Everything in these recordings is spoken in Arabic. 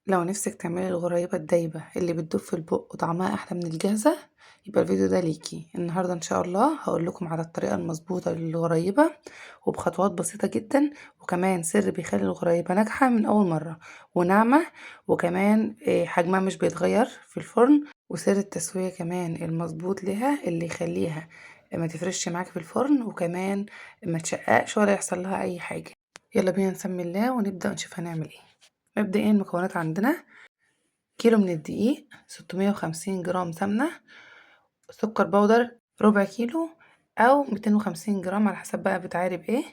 لو نفسك تعملي الغريبة الدايبة اللي بتدوب في البق وطعمها أحلى من الجاهزة، يبقى الفيديو ده ليكي النهاردة. إن شاء الله هقول لكم على الطريقة المظبوطة للغريبة وبخطوات بسيطة جدا، وكمان سر بيخلي الغريبة ناجحة من أول مرة وناعمة، وكمان حجمها مش بيتغير في الفرن، وسر التسوية كمان المظبوط ليها اللي يخليها ما تفرش معاكي في الفرن، وكمان ما تشققش ولا يحصل لها أي حاجة. يلا بينا نسمي الله ونبدأ نشوف هنعمل ايه. مبدئيا المكونات عندنا: كيلو من الدقيق، 650 جرام سمنة، سكر بودر ربع كيلو أو 250 جرام على حسب بقى بتعاري بإيه.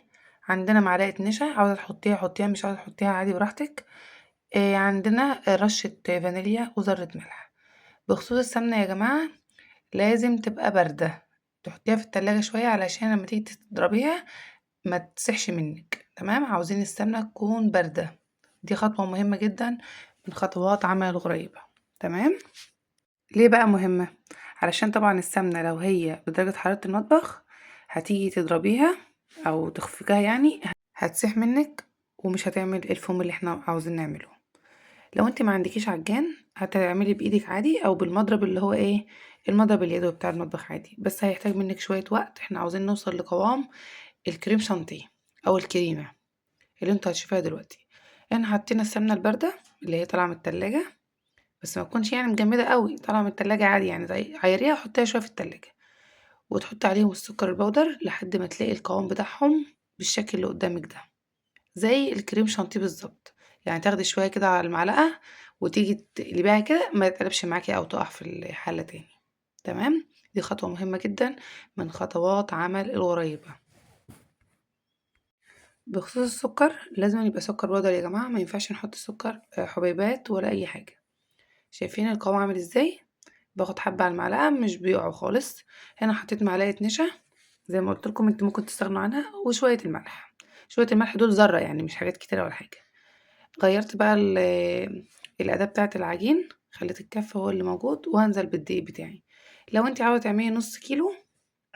عندنا معلقة نشا، عاوزة تحطيها حطيها، مش عاوزة تحطيها عادي براحتك. عندنا رشة فانيليا وذرة ملح. بخصوص السمنة يا جماعة، لازم تبقى باردة، تحطيها في التلاجة شوية علشان لما تيجي تضربيها ما تسيحش منك. تمام، عاوزين السمنة تكون باردة، دي خطوة مهمة جدا من خطوات عمل الغريبة. تمام، ليه بقى مهمة؟ علشان طبعا السمنة لو هي بدرجة حرارة المطبخ هتيجي تضربيها او تخفقيها، يعني هتسيح منك ومش هتعمل الفوم اللي احنا عاوزين نعمله. لو انت ما عندكيش عجان هتعملي بايدك عادي او بالمضرب اللي هو ايه، المضرب اليدوي بتاع المطبخ عادي، بس هيحتاج منك شوية وقت. احنا عاوزين نوصل لقوام الكريم شانتيه او الكريمة اللي انتوا هتشوفوها دلوقتي. يعني حطينا السمنة الباردة اللي هي طالعة من التلاجة، بس ما تكونش يعني مجمدة قوي، طالعة من التلاجة عادي، يعني زي عيريها وحطيها شوية في التلاجة، وتحطي عليهم السكر البودر لحد ما تلاقي القوام بتاعهم بالشكل اللي قدامك ده، زي الكريم شانتيه بالظبط. يعني تاخدي شوية كده على المعلقة وتيجي تقلبيها كده، ما يتقلبش معاكي او تقع في الحلة تاني. تمام، دي خطوة مهمة جدا من خطوات عمل الغريبة. بخصوص السكر، لازم يبقى سكر بودر يا جماعة، ما ينفعش نحط سكر حبيبات ولا اي حاجة. شايفين القوام عامل ازاي؟ باخد حبة على المعلقة مش بيقعوا خالص. هنا حطيت معلقة نشا زي ما قلت لكم، انتوا ممكن تستغنوا عنها، وشوية الملح. شوية الملح دول ذرة، يعني مش حاجات كتيرة ولا حاجة. غيرت بقى الأداة بتاعة العجين، خليت الكف هو اللي موجود، وهنزل بالدقيق بتاعي. لو انت عاوزة تعملي نص كيلو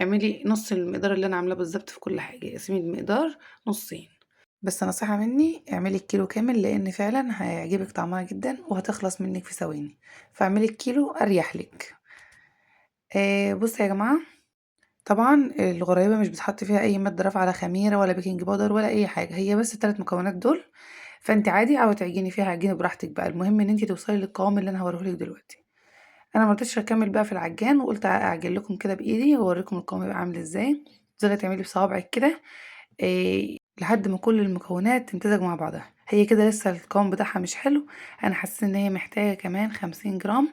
اعملي نص المقدار اللي انا عاملاه بالظبط في كل حاجة، اقسمي المقدار نصين. بس نصيحة مني، اعملي الكيلو كامل لان فعلا هيعجبك طعمها جدا وهتخلص منك في ثواني، فاعملي الكيلو اريح لك. بصوا يا جماعة، طبعا الغريبة مش بتحط فيها اي مادة رافعة على خميرة ولا بيكنج باودر ولا اي حاجة، هي بس الثلاث مكونات دول. فانت عادي عاوزة تعجني فيها عجينة براحتك بقى، المهم ان انت توصلي للقوام اللي انا هوريهولك دلوقتي. انا مرضتش اكمل بقى في العجان وقلت اعجن لكم كده بايدي واوريكم القوام يبقى عامل ازاي. تفضلي تعملي بصوابعك كده لحد ما كل المكونات تمتزج مع بعضها. هي كده لسه القوام بتاعها مش حلو، انا حسيت ان هي محتاجة كمان 50 جرام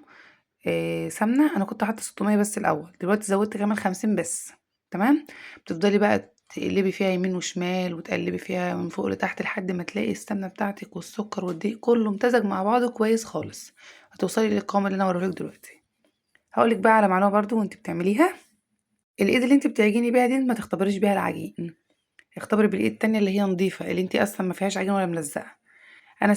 سمنة. انا كنت حاطة 600 بس الاول، دلوقتي زودت كمان 50 بس. تمام، بتفضلي بقى تقلبي فيها يمين وشمال وتقلبي فيها من فوق لتحت لحد ما تلاقي السمنة بتاعتك والسكر والدقيق كله امتزج مع بعضه كويس خالص، هتوصلي للقوام اللي انا هوريهولك دلوقتي. هقولك بقى على معلومة برضو وانت بتعمليها: الايد اللي انت بتعجني بيها دي ما تختبريش بيها العجين، اختبري بالايد التانية اللي هي نظيفة، اللي انت اصلا ما فيهاش عجين ولا ملزقة. انا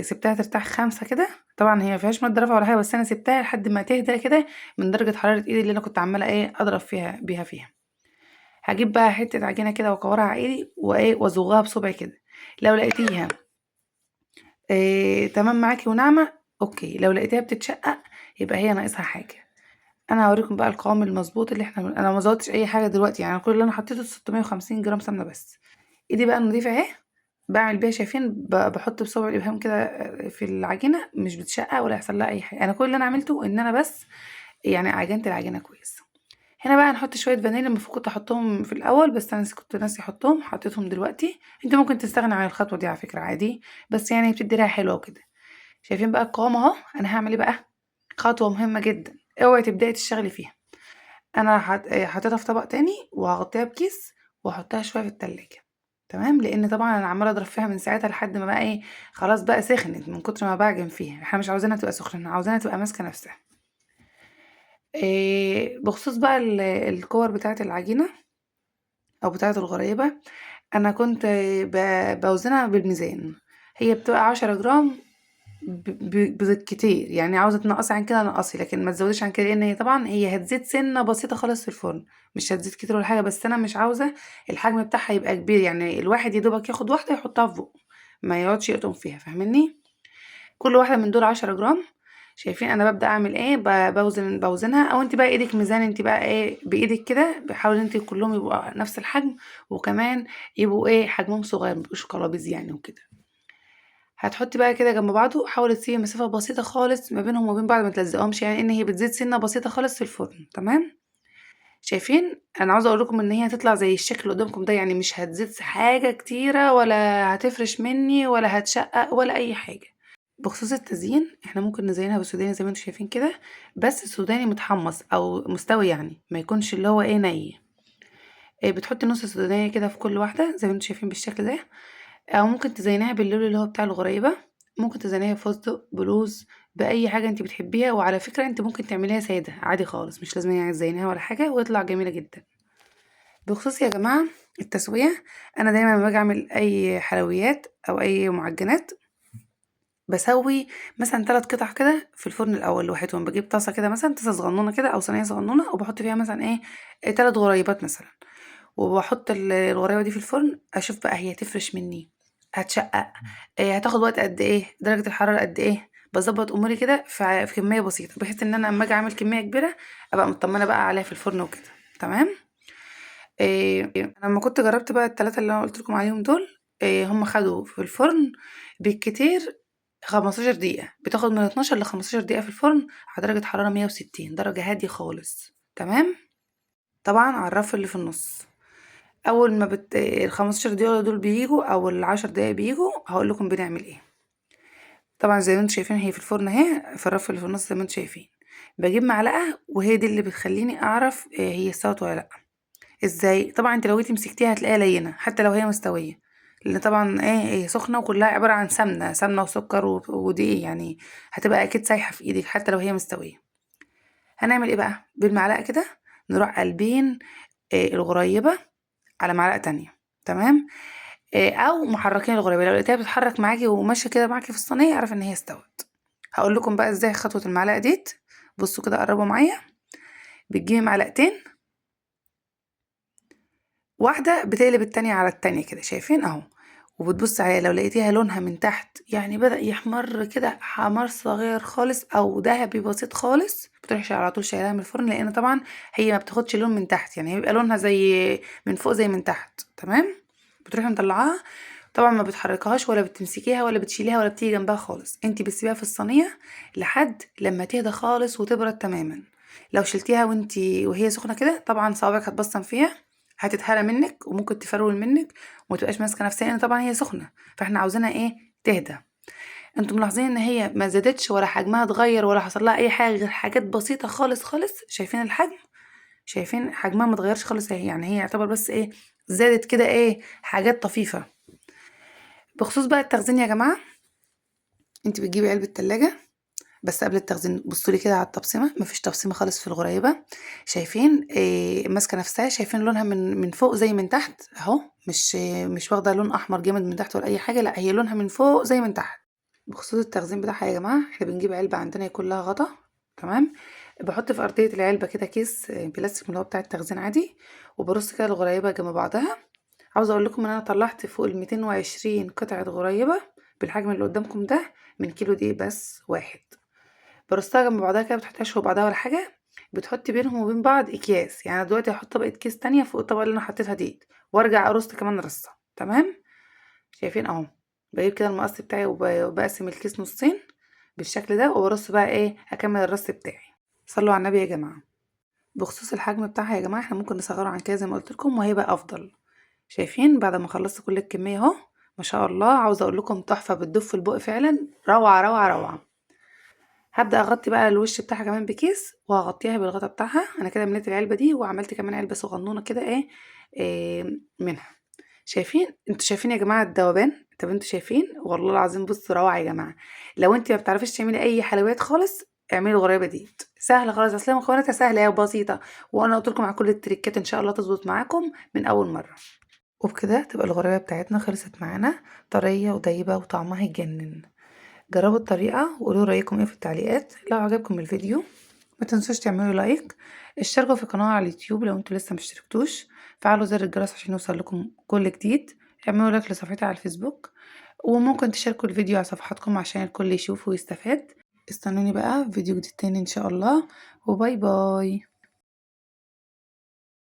سبتها ترتاح 5 كده، طبعا هي ما فيهاش ماده رافعه ولا حاجه، بس انا سبتها لحد ما تهدى كده من درجه حراره ايدي اللي انا كنت عماله اضرب فيها. هجيب بقى حته عجينه كده واكورها على ايدي واصوغها بصبعي كده. لو لقيتيها تمام معاكي وناعمه اوكي، لو لقيتيها بتتشقق يبقى هي ناقصها حاجه. انا هوريكم بقى القوام المظبوط اللي انا ما زودتش اي حاجه دلوقتي، يعني كل اللي انا حطيته 650 جرام سمنه بس. ايدي بقى نضيفه اهي، باعمل بيها، شايفين بحط بصبع الابهام كده في العجينه، مش بتشقق ولا يحصل لها اي حاجه. انا كل اللي انا عملته ان انا بس يعني عجنت العجينه كويس. هنا بقى نحط شويه فانيليا، المفروض كنت احطهم في الاول بس انا كنت ناسي احطهم، حطيتهم دلوقتي. انت ممكن تستغنى عن الخطوه دي على فكره عادي، بس يعني بتدي ريحه حلوه وكده. شايفين بقى القوام اهو. انا هعمل ايه بقى؟ خطوه مهمه جدا، اوعي تبداي تشتغلي فيها. انا حطيتها في طبق تاني وهغطيها بكيس واحطها شويه في التلاجة. تمام، لان طبعا انا عماله اضرب فيها من ساعتها لحد ما بقى خلاص بقى سخنت من كتر ما بعجن فيها. احنا مش عاوزينها تبقى سخنه، عاوزينها تبقى ماسكه نفسها. بخصوص بقى الكور بتاعه العجينه او بتاعه الغريبه، انا كنت بوزنها بالميزان. هي بتبقى 10 جرام بالكتير، يعني عاوزة تنقصي عن كده نقصي، لكن ما تزوديش عن كده، لان هي طبعا هتزيد سنة بسيطة خالص في الفرن، مش هتزيد كتير ولا حاجة، بس انا مش عاوزة الحجم بتاعها يبقى كبير، يعني الواحد يدوبك ياخد واحدة يحطها في بقه، ما يقعدش يقطم فيها، فاهمني؟ كل واحده من دول 10 جرام. شايفين انا ببدا اعمل ايه؟ بوزنها، او انت بقى ايدك ميزان، انت بقى ايه بايدك كده بحاول انت كلهم يبقوا نفس الحجم، وكمان يبقوا ايه حجمهم صغير، ميبقوش قلابيز يعني وكده. هتحطي بقى كده جنب بعضه، حاولي تسيبي مسافه بسيطه خالص ما بينهم وبين بعض، ما تلزقهمش، يعني ان هي بتزيد سنه بسيطه خالص في الفرن. تمام. شايفين انا عاوزه اقول لكم ان هي هتطلع زي الشكل اللي قدامكم ده، يعني مش هتزيد حاجه كتيره، ولا هتفرش مني، ولا هتشقق، ولا اي حاجه. بخصوص التزيين احنا ممكن نزينها بالسوداني زي ما انتم شايفين كده، بس السوداني متحمص او مستوي، يعني ما يكونش اللي هو ايه ني. إيه، بتحطي نص سودانية كده في كل واحدة زي ما انتم شايفين بالشكل ده، او ممكن تزينيها باللون اللي هو بتاع الغريبة، ممكن تزينيها بفستق، بلوز، بأي حاجة انت بتحبيها. وعلى فكرة انت ممكن تعمليها سادة عادي خالص، مش لازم يعني تزينيها ولا حاجة، ويطلع جميلة جدا. بخصوص يا جماعة التسوية، انا دايما لما باجي اعمل اي حلويات او اي معجنات بسوي مثلا 3 قطع كده في الفرن الاول لوحدهم. بجيب طاسه كده مثلا، طاسه صغنونه كده او صينيه صغنونه، وبحط فيها مثلا ايه 3 غريبات مثلا، وبحط الغريبه دي في الفرن، اشوف بقى هي تفرش مني، هتشقق، إيه هتاخد وقت قد ايه، درجه الحراره قد ايه. بظبط اموري كده في كميه بسيطه، بحيث ان انا اما اجي اعمل كميه كبيره ابقى مطمنه بقى عليها في الفرن وكده. تمام. إيه انا لما كنت جربت بقى ال3 اللي انا قلت لكم عليهم دول، إيه هم خدوا في الفرن بالكتير 15 دقيقة، بتاخد من 12 ل15 دقيقة في الفرن على درجة حرارة 160 درجة هادية خالص. تمام. طبعا على الرف اللي في النص، اول ما ال15 دقيقة دول بيجوا او ال10 دقايق بيجوا هقول لكم بنعمل ايه. طبعا زي ما انتم شايفين هي في الفرن اهي، في الرف اللي في النص زي ما انتم شايفين. بجيب معلقة، وهي دي اللي بتخليني اعرف هي استوت ولا لا. ازاي؟ طبعا انت لو جيتي مسكتيها هتلاقيها لينة حتى لو هي مستوية، لان طبعا ايه هي سخنة وكلها عبارة عن سمنة وسكر ودقيق، يعني هتبقى اكيد سايحة في ايدك حتى لو هي مستوية. هنعمل ايه بقى؟ بالمعلقة كده نروح قلبين الغريبة على معلقة تانية. تمام. او محركين الغريبة، لو لقيتيها بتتحرك معاكي وماشية كده معاكي في الصينية اعرف ان هي استوت. هقول لكم بقى ازاي خطوة المعلقة ديت. بصوا كده، قربوا معايا. بتجيبي معلقتين، واحدة بتقلب التانية على التانية كده، شايفين اهو، وبتبص عليها لو لقيتيها لونها من تحت يعني بدأ يحمر كده حمار صغير خالص او ذهبي بسيط خالص، بتروحي على طول شايلاها من الفرن، لان طبعا هي ما بتاخدش لون من تحت، يعني هي بيبقى لونها زي من فوق زي من تحت. تمام. بتروحي مطلعاها، طبعا ما بتحركهاش ولا بتمسكيها ولا بتشيليها ولا بتيجي جنبها خالص، انتي بتسيبيها في الصينية لحد لما تهدى خالص وتبرد تماما. لو شلتيها وهي سخنة كده طبعا صوابعك هتبصم فيها، هتتهرى منك وممكن تفرول منك وما تبقاش ماسكه نفسها، لان طبعا هي سخنه، فاحنا عاوزينها ايه تهدى. انتم ملاحظين ان هي ما زادتش ولا حجمها اتغير ولا حصل لها اي حاجه غير حاجات بسيطه خالص خالص. شايفين الحجم؟ شايفين حجمها ما اتغيرش خالص اهي، يعني هي يعتبر بس ايه زادت كده ايه حاجات طفيفه. بخصوص بقى التخزين يا جماعه، انت بتجيبي علبه تلاجة، بس قبل التخزين بصوا لي كده على التبصمه، مفيش تبصمه خالص في الغريبه. شايفين إيه ماسكه نفسها؟ شايفين لونها من فوق زي من تحت اهو، مش واخده لون احمر جامد من تحت ولا اي حاجه، لا هي لونها من فوق زي من تحت. بخصوص التخزين بتاعها يا جماعه، احنا بنجيب علبه عندنا يكون لها غطا. تمام. بحط في ارضيه العلبه كده كيس بلاستيك من اللي هو بتاع التخزين عادي، وبرص كده الغريبه جنب بعضها. عاوزه اقول لكم ان انا طلعت فوق ال 220 قطعه غريبه بالحجم اللي قدامكم ده من كيلو دقيق بس واحد. برصها جنب بعضها كده، بتحطهاش فوق بعضها ولا حاجة، بتحطي بينهم وبين بعض أكياس، يعني دلوقتي هحط طبقة كيس تانية فوق الطبقة اللي أنا حطيتها ديت، وأرجع أرص كمان رصة. تمام. شايفين أهو، بجيب كده المقص بتاعي وبقسم الكيس نصين بالشكل ده، وبرص بقى إيه أكمل الرص بتاعي. صلوا على النبي يا جماعة. بخصوص الحجم بتاعها يا جماعة، احنا ممكن نصغره عن كده زي ما قلت لكم وهيبقى أفضل. شايفين بعد ما خلصت كل الكمية اهو، ما شاء الله، عاوزة أقول لكم تحفة، بتدوب في البق فعلا، روعة روعة روعة. هبدأ أغطي بقى الوش بتاعها كمان بكيس، وهغطيها بالغطا بتاعها. أنا كده مليت العلبة دي وعملت كمان علبة صغنونة كده إيه منها. شايفين؟ انتوا شايفين يا جماعة الذوبان؟ طب انتوا شايفين؟ والله العظيم بصوا روعة يا جماعة. لو انت ما بتعرفيش تعملي أي حلويات خالص اعملي الغريبة دي، سهلة خالص، أصل هي مكوناتها سهلة وبسيطة، وأنا قلت لكم على كل التريكات إن شاء الله تظبط معاكم من أول مرة. وبكده تبقى الغريبة بتاعتنا خلصت معانا، طرية ودايبة وطعمها يجنن. جربوا الطريقة وقولوا رأيكم ايه في التعليقات. لو عجبكم الفيديو ما تنسوش تعملوا لايك، اشتركوا في القناة على اليوتيوب لو انتوا لسه مشتركتوش، فعلوا زر الجرس عشان يوصل لكم كل جديد، اعملوا لايك لصفحتي على الفيسبوك، وممكن تشاركوا الفيديو على صفحاتكم عشان الكل يشوف ويستفاد. استنوني بقى في فيديو جديد تاني ان شاء الله، وباي باي.